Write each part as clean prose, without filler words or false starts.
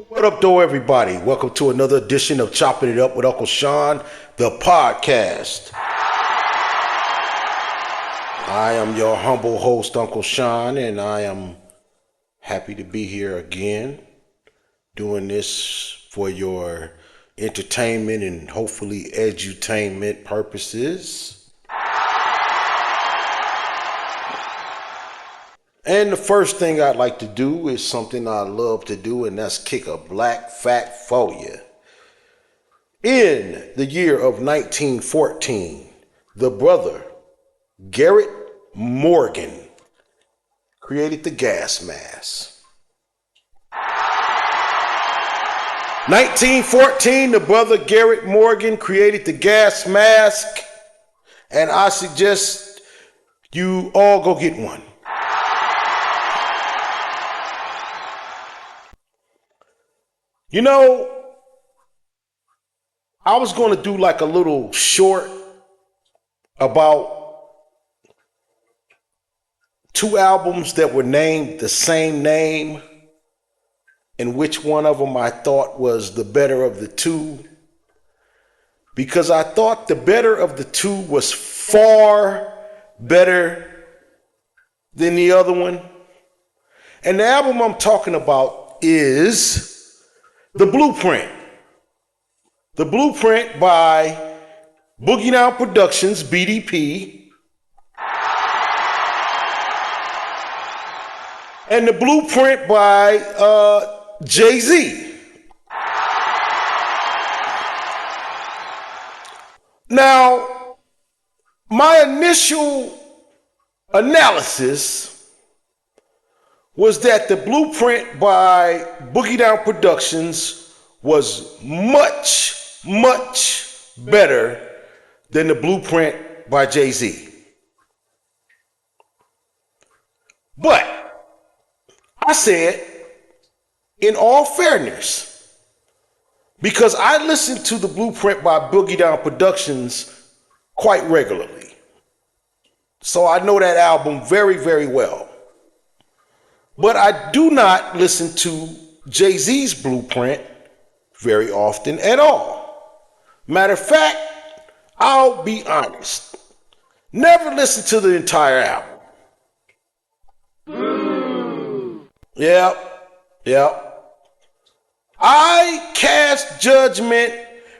What up, though, everybody? Welcome to another edition of Chopping It Up with UncleChon, the podcast. I am your humble host, Uncle Sean, and I am happy to be here again, doing this for your entertainment and hopefully edutainment purposes. And the first thing I'd like to do is something I love to do, and that's kick a black fact for you. In the year of 1914, the brother Garrett Morgan created the gas mask. 1914, the brother Garrett Morgan created the gas mask, and I suggest you all go get one. You know, I was going to do like a little short about two albums that were named the same name and which one of them I thought was the better of the two, because I thought the better of the two was far better than the other one. And the album I'm talking about is The Blueprint. The Blueprint by Boogie Down Productions, BDP. And The Blueprint by Jay-Z. Now, my initial analysis was that The Blueprint by Boogie Down Productions was much, much better than The Blueprint by Jay-Z. But I said, in all fairness, because I listened to The Blueprint by Boogie Down Productions quite regularly, so I know that album very, very well. But I do not listen to Jay-Z's Blueprint very often at all. Matter of fact, I'll be honest, never listened to the entire album. Yep. I cast judgment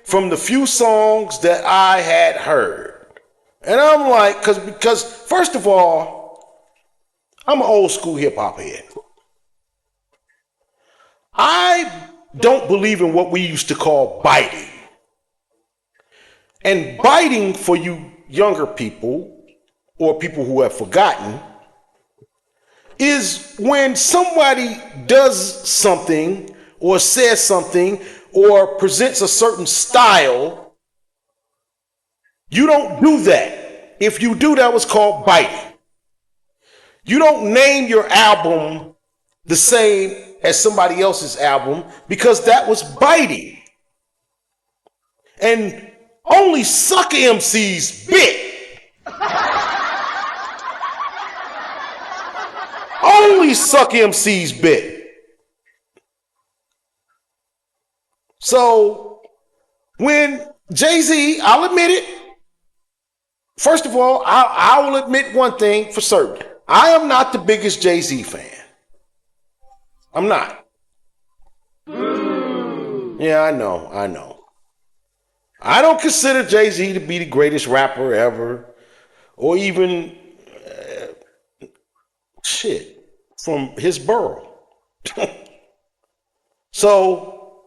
from the few songs that I had heard. And I'm like, because first of all, I'm an old school hip hop head. I don't believe in what we used to call biting. And biting, for you younger people or people who have forgotten, is when somebody does something or says something or presents a certain style. You don't do that. If you do, that was called biting. You don't name your album the same as somebody else's album, because that was biting. And only sucker MCs bit. Only sucker MCs bit. So when Jay-Z, I'll admit it. First of all, I will admit one thing for certain. I am not the biggest Jay-Z fan. I'm not. Yeah, I know. I don't consider Jay-Z to be the greatest rapper ever, or even from his borough. So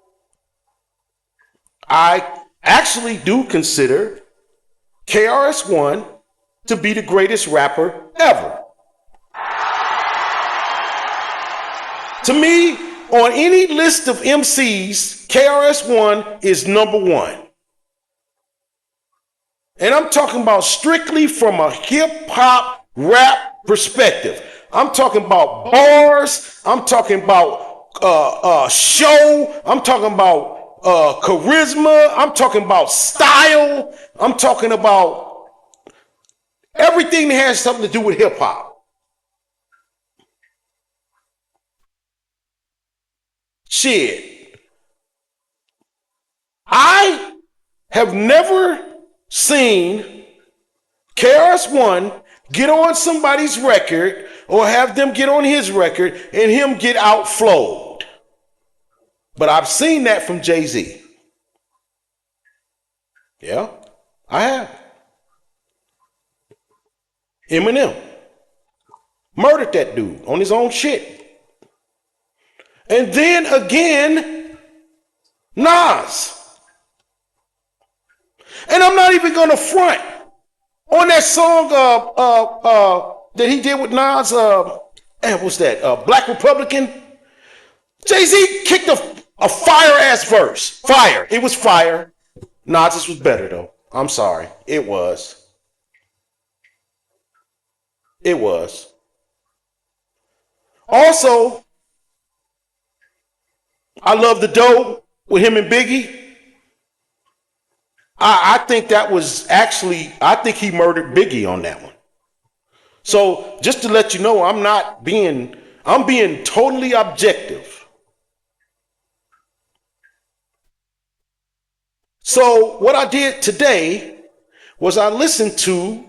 I actually do consider KRS-One to be the greatest rapper ever. To me, on any list of MCs, KRS-One is number one. And I'm talking about strictly from a hip hop rap perspective. I'm talking about bars. I'm talking about show. I'm talking about charisma. I'm talking about style. I'm talking about everything that has something to do with hip hop. Shit. I have never seen KRS-One get on somebody's record or have them get on his record and him get outflowed. But I've seen that from Jay-Z. Yeah, I have. Eminem murdered that dude on his own shit. And then again, Nas. And I'm not even gonna front on that song that he did with Nas. What's that? Black Republican. Jay-Z kicked a fire ass verse. Fire. It was fire. Nas's was better though. I'm sorry. It was. It was. Also, I love the dough with him and Biggie. I think that was actually, I think he murdered Biggie on that one. So just to let you know, I'm being totally objective. So what I did today was I listened to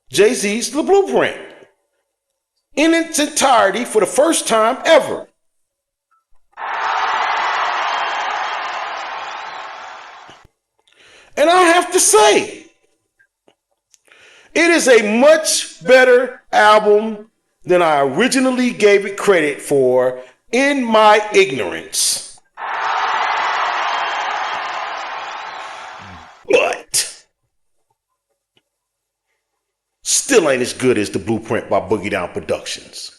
Jay-Z's The Blueprint in its entirety for the first time ever. And I have to say, it is a much better album than I originally gave it credit for in my ignorance. But still ain't as good as The Blueprint by Boogie Down Productions.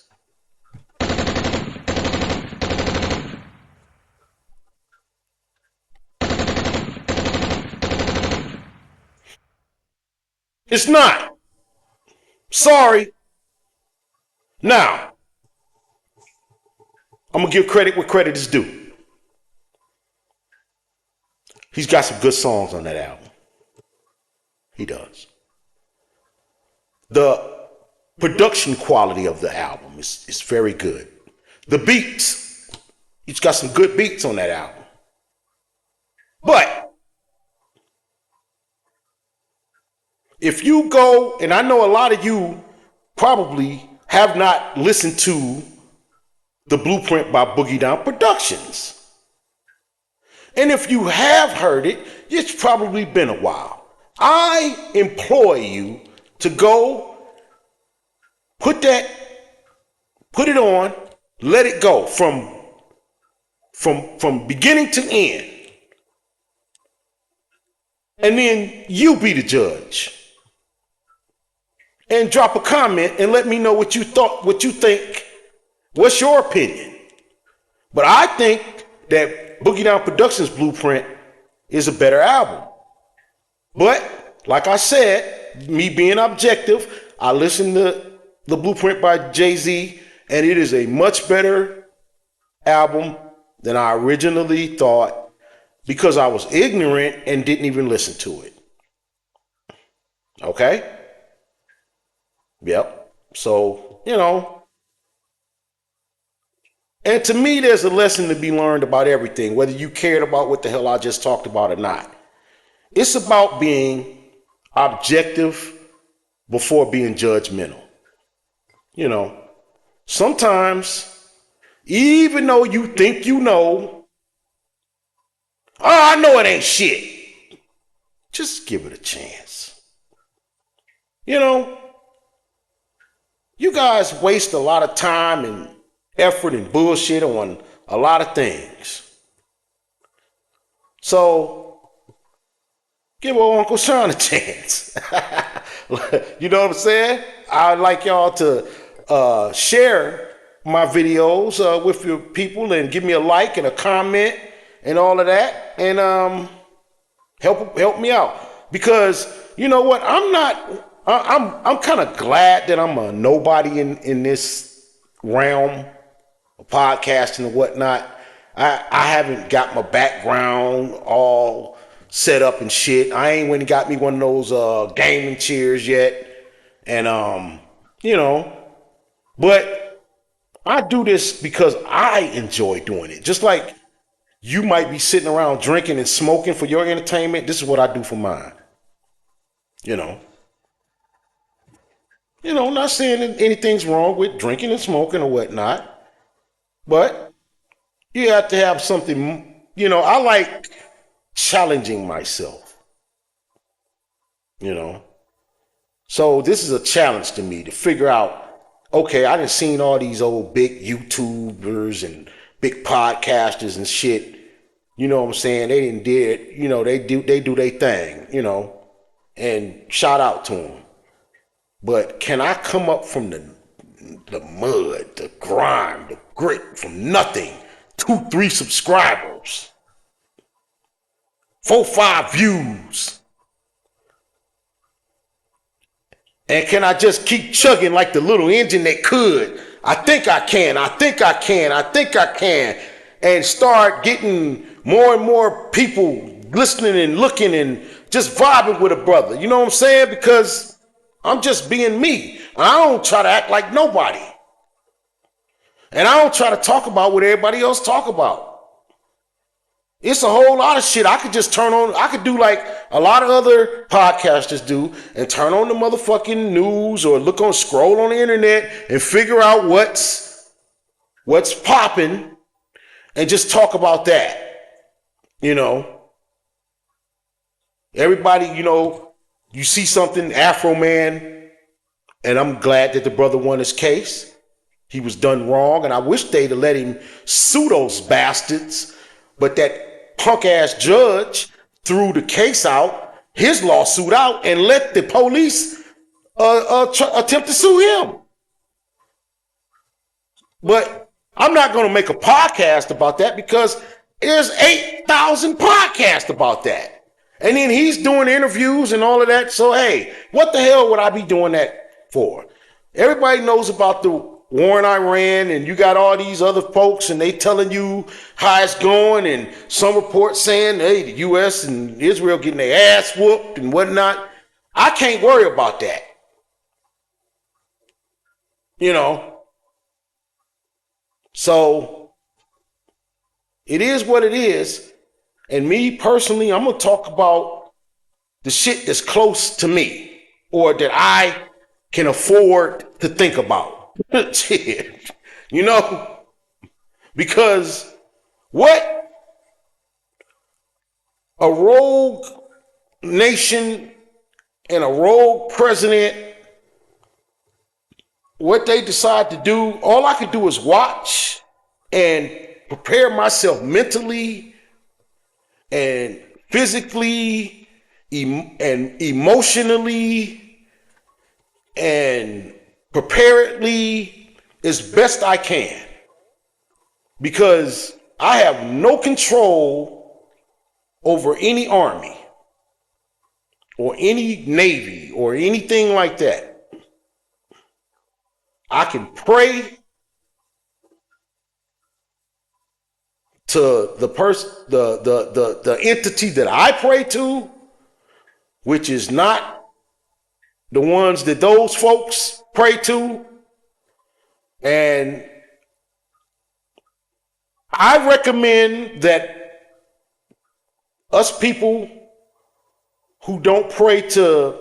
It's not. Sorry. Now, I'm going to give credit where credit is due. He's got some good songs on that album. He does. The production quality of the album is very good. The beats, he's got some good beats on that album. But if you go, and I know a lot of you probably have not listened to The Blueprint by Boogie Down Productions. And if you have heard it, it's probably been a while. I implore you to go put it on, let it go from beginning to end. And then you be the judge. And drop a comment and let me know what you think. What's your opinion? But I think that Boogie Down Productions Blueprint is a better album. But like I said, me being objective, I listened to The Blueprint by Jay-Z, and it is a much better album than I originally thought because I was ignorant and didn't even listen to it. Okay? Yep. So, and to me, there's a lesson to be learned about everything, whether you cared about what the hell I just talked about or not. It's about being objective before being judgmental. Sometimes, even though you think you know, I know it ain't shit. Just give it a chance. You guys waste a lot of time and effort and bullshit on a lot of things. So, give old UncleChon a chance. You know what I'm saying? I'd like y'all to share my videos with your people and give me a like and a comment and all of that. And help me out. Because, you know what? I'm kind of glad that I'm a nobody in this realm of podcasting and whatnot. I haven't got my background all set up and shit. I ain't went and got me one of those gaming chairs yet. And but I do this because I enjoy doing it. Just like You might be sitting around drinking and smoking for your entertainment. This is what I do for mine. You know. Not saying that anything's wrong with drinking and smoking or whatnot, but you have to have something. I like challenging myself. You know. So this is a challenge to me to figure out. Okay, I done seen all these old big YouTubers and big podcasters and shit. You know what I'm saying? They didn't did. They do their thing. And shout out to them. But can I come up from the mud, the grime, the grit, from nothing, 2, 3 subscribers, 4, 5 views, and can I just keep chugging like the little engine that could? I think I can. I think I can. I think I can, and start getting more and more people listening and looking and just vibing with a brother. You know what I'm saying? Because I'm just being me. I don't try to act like nobody. And I don't try to talk about what everybody else talk about. It's a whole lot of shit I could just turn on. I could do like a lot of other podcasters do and turn on the motherfucking news or scroll on the internet and figure out what's popping and just talk about that. Everybody, you see something, Afro Man, and I'm glad that the brother won his case. He was done wrong, and I wish they'd have let him sue those bastards. But that punk ass judge threw the case out, his lawsuit out, and let the police attempt to sue him. But I'm not going to make a podcast about that because there's 8,000 podcasts about that. And then he's doing interviews and all of that. So, hey, what the hell would I be doing that for? Everybody knows about the war in Iran, and you got all these other folks, and they telling you how it's going, and some reports saying, hey, the U.S. and Israel getting their ass whooped and whatnot. I can't worry about that. So it is what it is. And me personally, I'm going to talk about the shit that's close to me or that I can afford to think about. Because what a rogue nation and a rogue president, what they decide to do, all I can do is watch and prepare myself mentally and physically and emotionally and preparedly as best I can, because I have no control over any army or any navy or anything like that. I can pray to the entity that I pray to, which is not the ones that those folks pray to. And I recommend that us people who don't pray to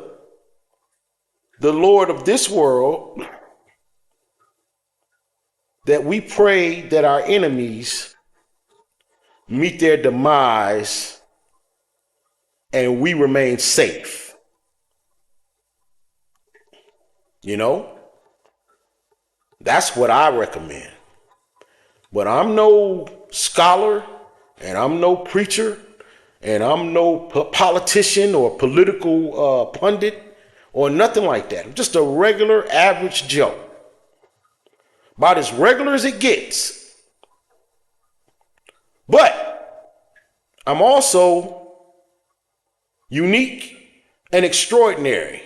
the Lord of this world, that we pray that our enemies meet their demise and we remain safe. That's what I recommend. But I'm no scholar, and I'm no preacher, and I'm no politician or political pundit or nothing like that. I'm just a regular average Joe. About as regular as it gets. But I'm also unique and extraordinary.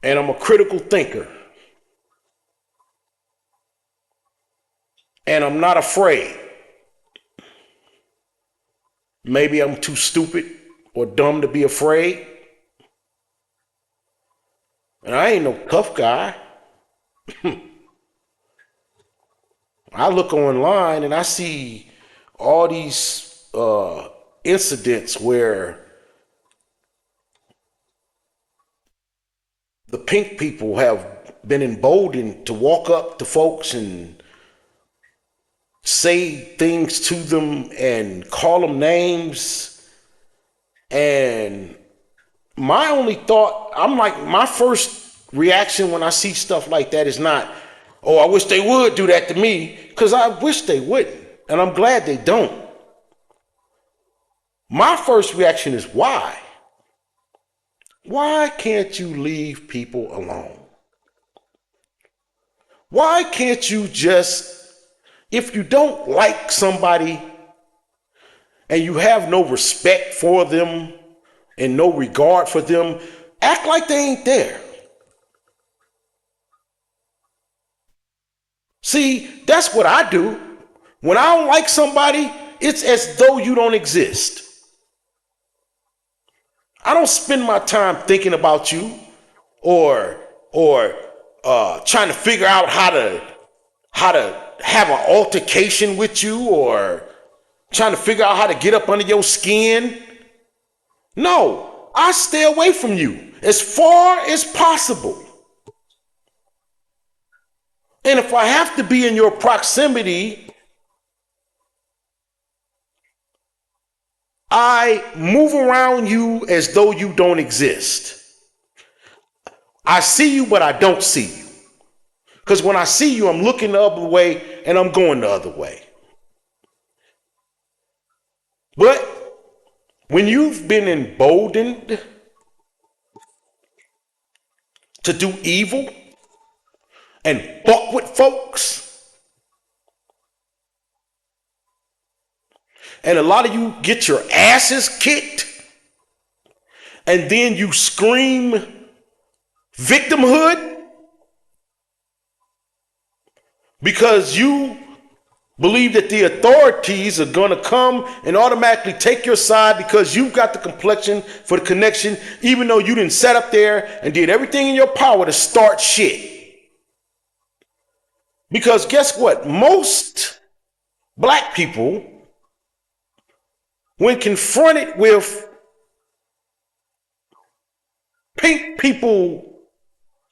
And I'm a critical thinker. And I'm not afraid. Maybe I'm too stupid or dumb to be afraid. And I ain't no tough guy. I look online and I see all these incidents where the pink people have been emboldened to walk up to folks and say things to them and call them names. And my only thought, I'm like, my first reaction when I see stuff like that is not, oh, I wish they would do that to me, because I wish they wouldn't. And I'm glad they don't. My first reaction is why? Why can't you leave people alone? Why can't you just, if you don't like somebody and you have no respect for them and no regard for them, act like they ain't there. See, that's what I do. When I don't like somebody, it's as though you don't exist. I don't spend my time thinking about you or trying to figure out how to have an altercation with you or trying to figure out how to get up under your skin. No, I stay away from you as far as possible. And if I have to be in your proximity, I move around you as though you don't exist. I see you, but I don't see you. Because when I see you, I'm looking the other way and I'm going the other way. But when you've been emboldened to do evil and fuck with folks, and a lot of you get your asses kicked, and then you scream victimhood because you believe that the authorities are going to come and automatically take your side because you've got the complexion for the connection, even though you didn't sat up there and did everything in your power to start shit. Because guess what? Most black people, when confronted with pink people,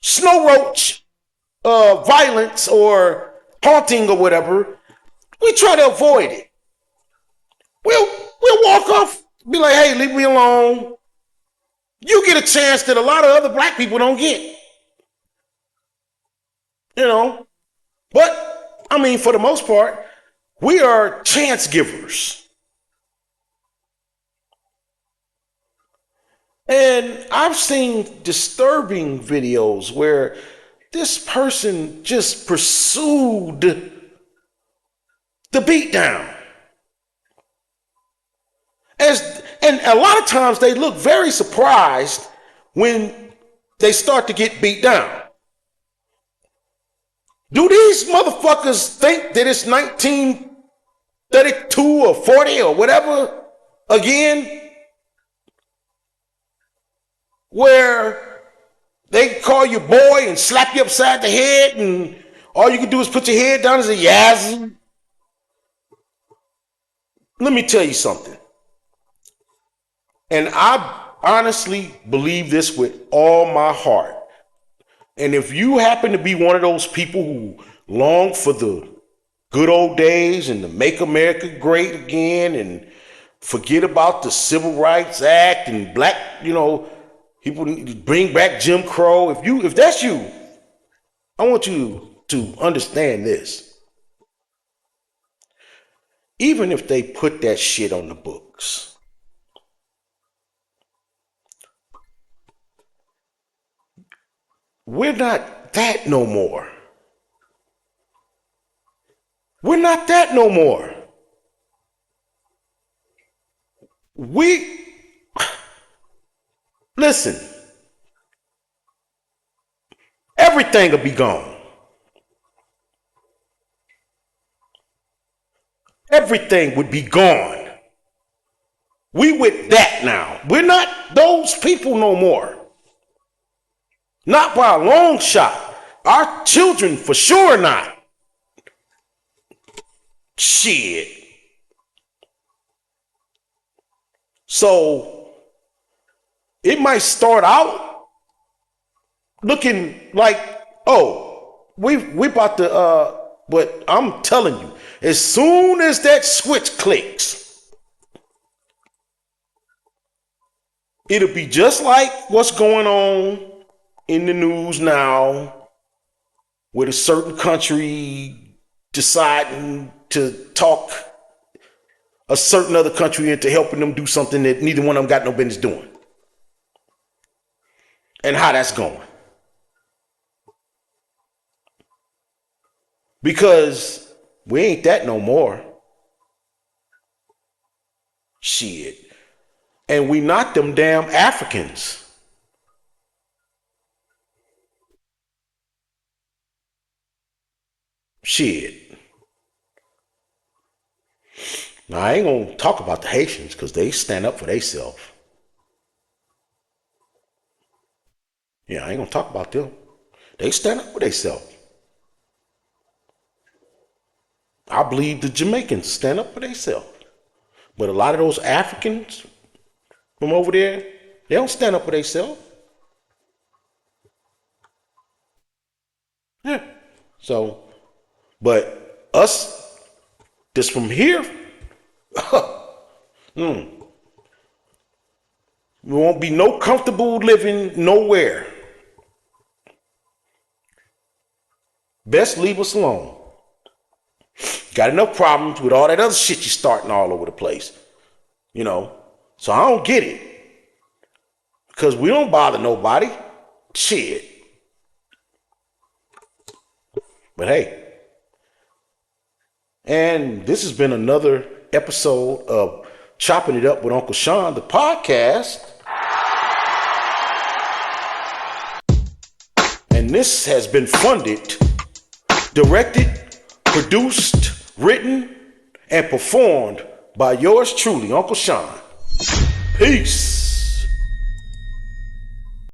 snow roach violence or haunting or whatever, we try to avoid it. We'll walk off, be like, hey, leave me alone. You get a chance that a lot of other black people don't get. You know? But, I mean, for the most part, we are chance givers. And I've seen disturbing videos where this person just pursued the beatdown. And a lot of times they look very surprised when they start to get beat down. Do these motherfuckers think that it's 1932 or 40 or whatever again? Where they call you boy and slap you upside the head and all you can do is put your head down and say, yes. Let me tell you something. And I honestly believe this with all my heart. And if you happen to be one of those people who long for the good old days and to make America great again and forget about the Civil Rights Act and black, people need to bring back Jim Crow. If that's you, I want you to understand this. Even if they put that shit on the books, we're not that no more. We're not that no more. Listen, everything will be gone. Everything would be gone. We with that now. We're not those people no more. Not by a long shot. Our children for sure not. Shit. So it might start out looking like, oh, we about to but I'm telling you, as soon as that switch clicks, it'll be just like what's going on in the news now with a certain country deciding to talk a certain other country into helping them do something that neither one of them got no business doing. And how that's going. Because we ain't that no more. Shit. And we not them damn Africans. Shit. Now, I ain't gonna talk about the Haitians because they stand up for themselves. Yeah, I ain't gonna talk about them. They stand up for themselves. I believe the Jamaicans stand up for themselves. But a lot of those Africans from over there, they don't stand up for themselves. Yeah. So, but us, just from here, we won't be no comfortable living nowhere. Best leave us alone. Got enough problems with all that other shit you're starting all over the place. You know? So I don't get it. Because we don't bother nobody. Shit. But hey. And this has been another episode of Chopping It Up with UncleChon, the podcast. And this has been funded, directed, produced, written, and performed by yours truly, UncleChon. Peace.